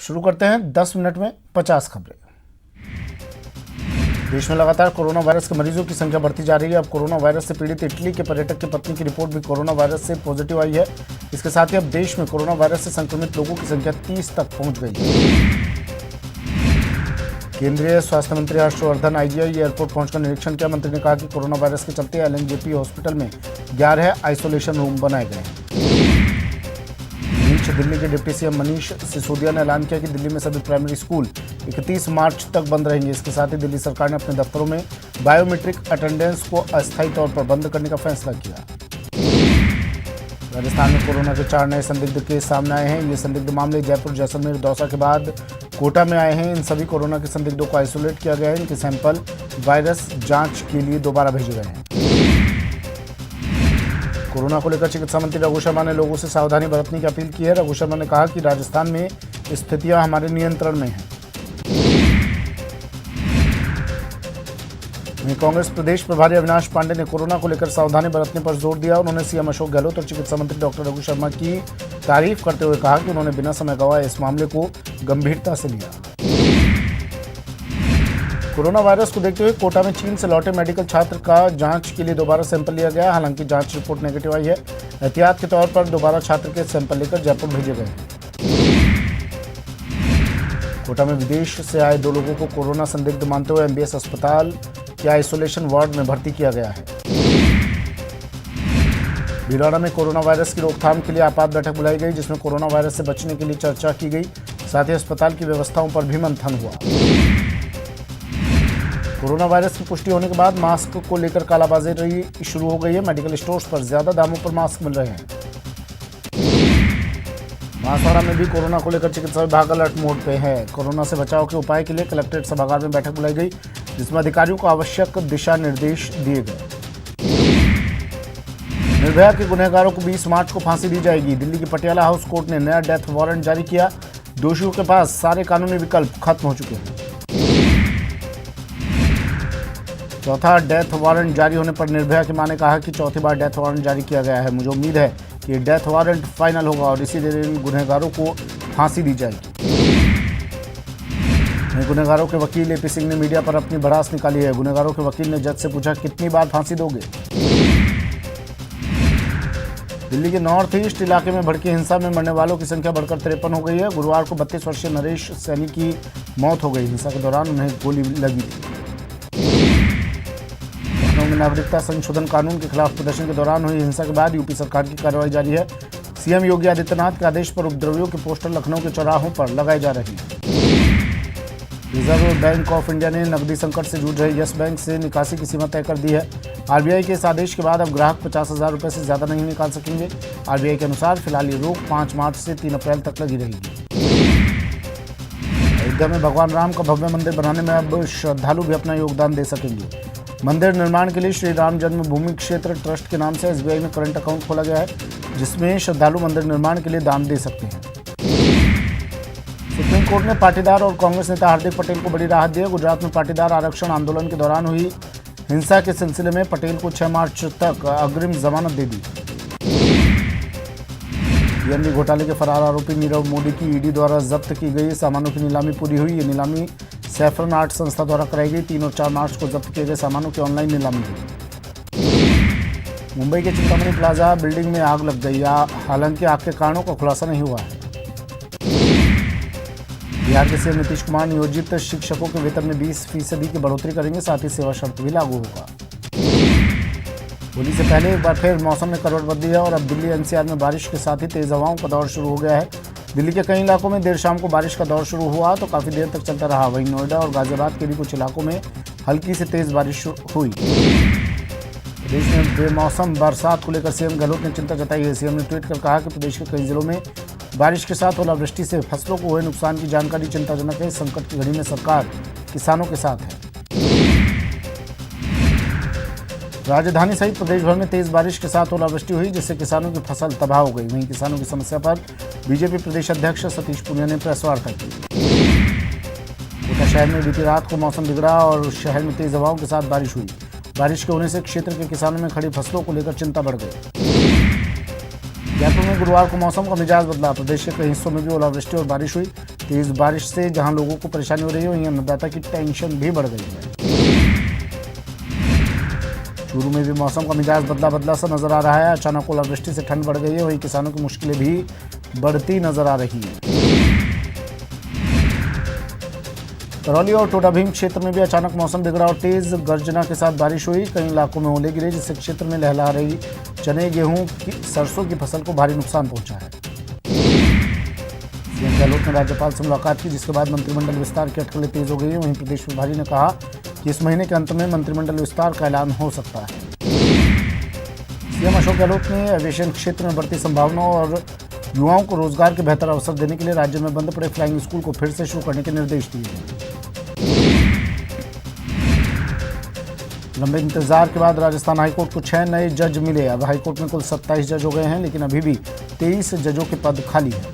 शुरू करते हैं 10 मिनट में 50 खबरें। देश में लगातार कोरोना वायरस के मरीजों की संख्या बढ़ती जा रही है। अब कोरोना वायरस से पीड़ित इटली के पर्यटक की पत्नी की रिपोर्ट भी कोरोना वायरस से पॉजिटिव आई है। इसके साथ ही अब देश में कोरोना वायरस से संक्रमित लोगों की संख्या 30 तक पहुंच गई है। केंद्रीय स्वास्थ्य मंत्री हर्षवर्धन आईजीआई एयरपोर्ट पहुंचकर निरीक्षण किया। मंत्री ने कहा कि कोरोना वायरस के चलते एलएनजेपी हॉस्पिटल में 11 आइसोलेशन रूम बनाए गए हैं। दिल्ली के डिप्टी सीएम मनीष सिसोदिया ने ऐलान किया कि दिल्ली में सभी प्राइमरी स्कूल 31 मार्च तक बंद रहेंगे। इसके साथ ही दिल्ली सरकार ने अपने दफ्तरों में बायोमेट्रिक अटेंडेंस को अस्थायी तौर पर बंद करने का फैसला किया। राजस्थान में कोरोना के 4 नए संदिग्ध केस सामने आए हैं। ये संदिग्ध मामले जयपुर, जैसलमेर, दौसा के बाद कोटा में आए हैं। इन सभी कोरोना के संदिग्धों को आइसोलेट किया गया है। इनके सैंपल वायरस जांच के लिए दोबारा भेजे गए हैं। कोरोना को लेकर चिकित्सा मंत्री रघु शर्मा ने लोगों से सावधानी बरतने की अपील की है। रघु शर्मा ने कहा कि राजस्थान में स्थितियां हमारे नियंत्रण में हैं। कांग्रेस प्रदेश प्रभारी अविनाश पांडे ने कोरोना को लेकर सावधानी बरतने पर जोर दिया। उन्होंने सीएम अशोक गहलोत और चिकित्सा मंत्री डॉक्टर रघु शर्मा की तारीफ करते हुए कहा कि उन्होंने बिना समय गंवाए इस मामले को गंभीरता से लिया। कोरोना वायरस को देखते हुए कोटा में चीन से लौटे मेडिकल छात्र का जांच के लिए दोबारा सैंपल लिया गया। हालांकि जांच रिपोर्ट नेगेटिव आई है। एहतियात के तौर पर दोबारा छात्र के सैंपल लेकर जयपुर भेजे गए हैं। कोटा में विदेश से आए 2 लोगों को कोरोना संदिग्ध मानते हुए एमबीएस अस्पताल के आइसोलेशन वार्ड में भर्ती किया गया है। भिलवाड़ा में कोरोना वायरस की रोकथाम के लिए आपात बैठक बुलाई गई, जिसमें कोरोना वायरस से बचने के लिए चर्चा की गई। साथ ही अस्पताल की व्यवस्थाओं पर भी मंथन हुआ। कोरोना वायरस की पुष्टि होने के बाद मास्क को लेकर कालाबाजारी शुरू हो गई है। मेडिकल स्टोर्स पर ज्यादा दामों पर मास्क मिल रहे हैं। बांसवाड़ा में भी कोरोना को लेकर चिकित्सा विभाग अलर्ट मोड पे है। कोरोना से बचाव के उपाय के लिए कलेक्ट्रेट सभागार में बैठक बुलाई गई, जिसमें अधिकारियों को आवश्यक दिशा निर्देश दिए गए। निर्भया के गुनहगारों को 20 मार्च को फांसी दी जाएगी। दिल्ली की पटियाला हाउस कोर्ट ने नया डेथ वारंट जारी किया। दोषियों के पास सारे कानूनी विकल्प खत्म हो चुके हैं। चौथा डेथ वारंट जारी होने पर निर्भया की मां ने कहा कि चौथी बार डेथ वारंट जारी किया गया है। मुझे उम्मीद है कि डेथ वारंट फाइनल होगा और इसी दिन इन गुनहगारों को फांसी दी जाएगी। गुनहगारों के वकील एपी सिंह ने मीडिया पर अपनी भड़ास निकाली है। गुनहगारों के वकील ने जज से पूछा, कितनी बार फांसी दोगे? दिल्ली के नॉर्थ ईस्ट इलाके में भड़की हिंसा में मरने वालों की संख्या बढ़कर 53 हो गई है। गुरुवार को 32 वर्षीय नरेश सैनी की मौत हो गई। हिंसा के दौरान उन्हें गोली लगी थी। नागरिकता संशोधन कानून के खिलाफ प्रदर्शन के दौरान हुई हिंसा के बाद यूपी सरकार की कार्रवाई जारी है। सीएम योगी आदित्यनाथ के आदेश पर उपद्रवियों के पोस्टर लखनऊ के चौराहों पर लगाए जा रहे हैं। रिजर्व बैंक ऑफ इंडिया ने नकदी संकट से जूझ रहे यस बैंक से निकासी की सीमा तय कर दी है। आरबीआई के इस आदेश के बाद अब ग्राहक 50,000 रुपये से ज्यादा नहीं निकाल सकेंगे। आरबीआई के अनुसार फिलहाल ये रोक 5 मार्च से 3 अप्रैल तक लगी रहेगी। अयोध्या में भगवान राम का भव्य मंदिर बनाने में अब श्रद्धालु भी अपना योगदान दे सकेंगे। मंदिर निर्माण के लिए श्री राम जन्मभूमि क्षेत्र ट्रस्ट के नाम से एसबीआई में करंट अकाउंट खोला गया है, जिसमें श्रद्धालु मंदिर निर्माण के लिए दान दे सकते हैं। सुप्रीम कोर्ट ने पाटीदार और कांग्रेस नेता हार्दिक पटेल को बड़ी राहत दी है। गुजरात में पाटीदार आरक्षण आंदोलन के दौरान हुई हिंसा के सिलसिले में पटेल को 6 मार्च तक अग्रिम जमानत दे दी। पीएनबी घोटाले के फरार आरोपी नीरव मोदी की ईडी द्वारा जब्त की गई सामानों की नीलामी पूरी हुई। ये नीलामी सैफरन आर्ट संस्था द्वारा कराई गई। 3 और 4 मार्च को जब्त किए गए सामानों की ऑनलाइन नीलामी हुई। मुंबई के चिंतामणि प्लाजा बिल्डिंग में आग लग गई। हालांकि आग के कारणों का खुलासा नहीं हुआ है। बिहार के सीएम नीतीश कुमार नियोजित शिक्षकों के वेतन में 20% की बढ़ोतरी करेंगे। साथ ही सेवा शर्त भी लागू होगा। होली से पहले एक बार फिर मौसम में करवट बदली है और अब दिल्ली एनसीआर में बारिश के साथ ही तेज हवाओं का दौर शुरू हो गया है। दिल्ली के कई इलाकों में देर शाम को बारिश का दौर शुरू हुआ तो काफ़ी देर तक चलता रहा। वहीं नोएडा और गाजियाबाद के भी कुछ इलाकों में हल्की से तेज बारिश हुई। प्रदेश में बेमौसम बरसात को लेकर सीएम गहलोत ने चिंता जताई है। सीएम ने ट्वीट कर कहा कि प्रदेश के कई जिलों में बारिश के साथ ओलावृष्टि से फसलों को हुए नुकसान की जानकारी चिंताजनक है। संकट की घड़ी में सरकार किसानों के साथ है। राजधानी सहित प्रदेश भर में तेज बारिश के साथ ओलावृष्टि हुई, जिससे किसानों की फसल तबाह हो गई। वहीं किसानों की समस्या पर बीजेपी प्रदेश अध्यक्ष सतीश पूनिया ने प्रेस वार्ता की। कोटा शहर में बीती रात को मौसम बिगड़ा और शहर में तेज हवाओं के साथ बारिश हुई। बारिश के होने से क्षेत्र के किसानों में खड़ी फसलों को लेकर चिंता बढ़ गई। जयपुर में गुरुवार को मौसम का मिजाज बदला। प्रदेश के कई हिस्सों में भी ओलावृष्टि और बारिश हुई। तेज बारिश से जहां लोगों को परेशानी हो रही है, वहीं अन्नदाता की टेंशन भी बढ़ गई है। चूरू में भी मौसम का मिजाज बदला बदला सा नजर आ रहा है। अचानक ओलावृष्टि से ठंड बढ़ गई है, वहीं किसानों की मुश्किलें भी बढ़ती नजर आ रही है। करौली और टोडाभीम क्षेत्र में भी अचानक मौसम बिगड़ा और तेज गर्जना के साथ बारिश हुई। कई इलाकों में ओले गिरे, जिससे क्षेत्र में लहला रही चने, गेहूं की, सरसों की फसल को भारी नुकसान पहुंचा है। सीएम गहलोत ने राज्यपाल से मुलाकात की, जिसके बाद मंत्रिमंडल विस्तार की अटकलें तेज हो गई है। वहीं प्रदेश प्रभारी ने कहा कि इस महीने के अंत में मंत्रिमंडल विस्तार का ऐलान हो सकता है। सीएम अशोक गहलोत ने एविएशन क्षेत्र में बढ़ती संभावनाओं और युवाओं को रोजगार के बेहतर अवसर देने के लिए राज्य में बंद पड़े फ्लाइंग स्कूल को फिर से शुरू करने के निर्देश दिए हैं। लंबे इंतजार के बाद राजस्थान हाईकोर्ट को 6 नए जज मिले। अब हाईकोर्ट में कुल 27 जज हो गए हैं, लेकिन अभी भी 23 जजों के पद खाली हैं।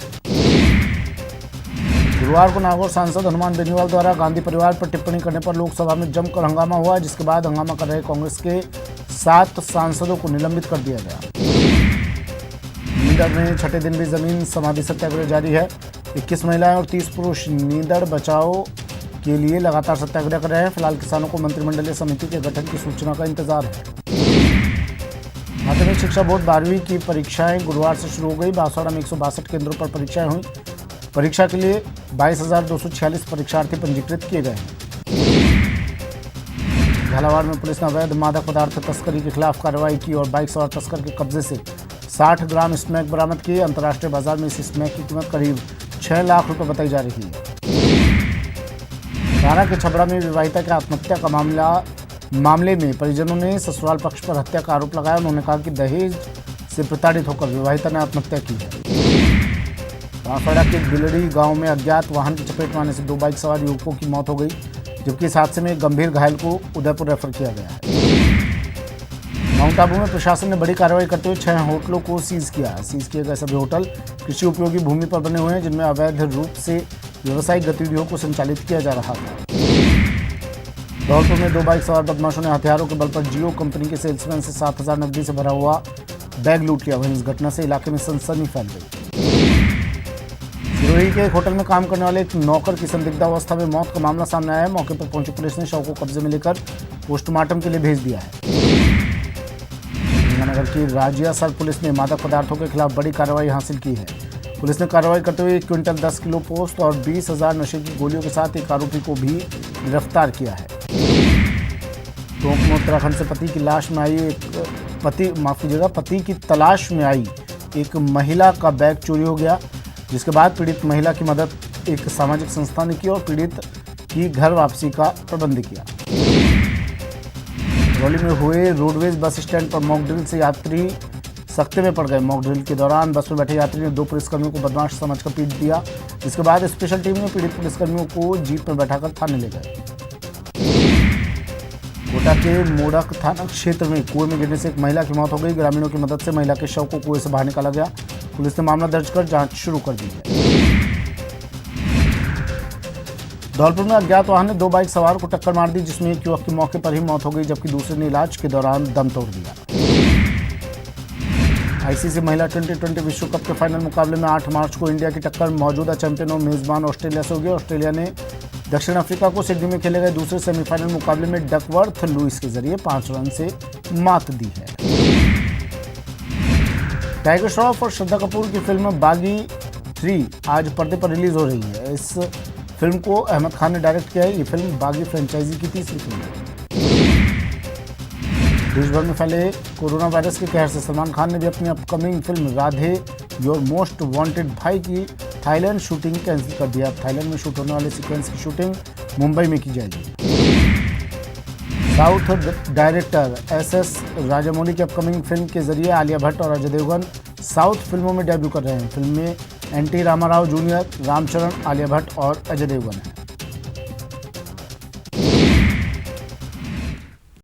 गुरुवार को नागौर सांसद हनुमान बेनीवाल द्वारा गांधी परिवार पर टिप्पणी करने पर लोकसभा में जमकर हंगामा हुआ, जिसके बाद हंगामा कर रहे कांग्रेस के 7 सांसदों को निलंबित कर दिया गया। नीदड़ में छठे दिन भी जमीन समाधि सत्याग्रह जारी है। 21 महिलाएं और 30 पुरुष नीदड़ बचाओ के लिए लगातार सत्याग्रह कर रहे हैं। फिलहाल किसानों को मंत्रिमंडलीय समिति के गठन की सूचना का इंतजार है। माध्यमिक शिक्षा बोर्ड 12वीं की परीक्षाएं गुरुवार से शुरू हो गई। बांसवाड़ा में 162 केंद्रों पर परीक्षाएं हुई। परीक्षा के लिए 22,246 परीक्षार्थी पंजीकृत किए गए हैं। झालावाड़ में पुलिस ने अवैध मादक पदार्थ तस्करी के खिलाफ कार्रवाई की और बाइक सवार तस्कर के कब्जे से 60 ग्राम स्मैक बरामद किए। अंतर्राष्ट्रीय बाजार में इस स्मैक की कीमत करीब 6 लाख रुपए बताई जा रही है। कारा के छबड़ा में विवाहिता की आत्महत्या का मामले में परिजनों ने ससुराल पक्ष पर हत्या का आरोप लगाया। उन्होंने कहा कि दहेज से प्रताड़ित होकर विवाहिता ने आत्महत्या की है। बांसवाड़ा के बिलड़ी गांव में अज्ञात वाहन की चपेट में आने से 2 बाइक सवार युवकों की मौत हो गई, जबकि इस हादसे में एक गंभीर घायल को उदयपुर रेफर किया गया है। माउंट आबू में प्रशासन ने बड़ी कार्रवाई करते हुए 6 होटलों को सीज किया। सीज किए गए सभी होटल कृषि उपयोगी भूमि पर बने हुए हैं, जिनमें अवैध रूप से व्यावसायिक गतिविधियों को संचालित किया जा रहा था। धौलपुर में 2 बाइक सवार बदमाशों ने हथियारों के बल पर जियो कंपनी के सेल्समैन से 7,000 नकदी से भरा हुआ बैग लूट लिया। वहीं इस घटना से इलाके में सनसनी फैल गई। सिरोही के एक होटल में काम करने वाले एक नौकर की संदिग्धावस्था में मौत का मामला सामने आया है। मौके पर पहुंची पुलिस ने शव को कब्जे में लेकर पोस्टमार्टम के लिए भेज दिया है। गंगानगर की राजियासर पुलिस ने मादक पदार्थों के खिलाफ बड़ी कार्रवाई हासिल की है। पुलिस ने कार्रवाई करते हुए 1 क्विंटल 10 किलो पोस्ट और 20,000 नशे की गोलियों के साथ एक आरोपी को भी गिरफ्तार किया है। टोंक में उत्तराखंड से पति की तलाश में आई एक महिला का बैग चोरी हो गया, जिसके बाद पीड़ित महिला की मदद एक सामाजिक संस्था ने की और पीड़ित की घर वापसी का प्रबंध किया। करौली में हुए रोडवेज बस स्टैंड पर मॉक ड्रिल से यात्री सख्ते में पड़ गए। मॉक ड्रिल के दौरान बस में बैठे यात्री ने 2 पुलिसकर्मियों को बदमाश समझकर पीट दिया, जिसके बाद स्पेशल टीम ने पीड़ित पुलिसकर्मियों को जीप में बैठाकर थाने ले गए। कोटा के मोड़क थाना क्षेत्र में कुएं में गिरने से एक महिला की मौत हो गई। ग्रामीणों की मदद से महिला के शव को कुएं से बाहर निकाला गया। पुलिस ने मामला दर्ज कर जांच शुरू कर दी है। धौलपुर में अज्ञात वाहन ने 2 बाइक सवार को टक्कर मार दी, जिसमें एक युवक की मौके पर ही मौत हो गई, जबकि दूसरे ने इलाज के दौरान दम तोड़ दिया। आईसीसी महिला टी20 विश्व कप के फाइनल मुकाबले में 8 मार्च को इंडिया की टक्कर मौजूदा चैंपियन और मेजबान ऑस्ट्रेलिया से होगी। ऑस्ट्रेलिया ने दक्षिण अफ्रीका को सिडनी में खेले गए दूसरे सेमीफाइनल मुकाबले में डकवर्थ लुइस के जरिए 5 रन से मात दी है। टाइगर श्रॉफ और श्रद्धा कपूर की फिल्म बागी 3 आज पर्दे पर रिलीज हो रही है। इस फिल्म को अहमद खान ने डायरेक्ट किया है। ये फिल्म बागी फ्रेंचाइजी की 3री फिल्म है। देश भर में फैले कोरोना वायरस के कहर से सलमान खान ने भी अपनी upcoming film Radhe your most wanted भाई की थाईलैंड शूटिंग कैंसिल कर दिया। थाईलैंड में शूट होने वाले सीक्वेंस की शूटिंग मुंबई में की जाएगी। साउथ डायरेक्टर एस राजामौली की अपकमिंग फिल्म के जरिए आलिया भट्ट और अजय देवगन साउथ फिल्मों में डेब्यू कर रहे हैं। फिल्म में एनटी रामाराव जूनियर, रामचरण, आलिया भट्ट और अजय देवगन हैं।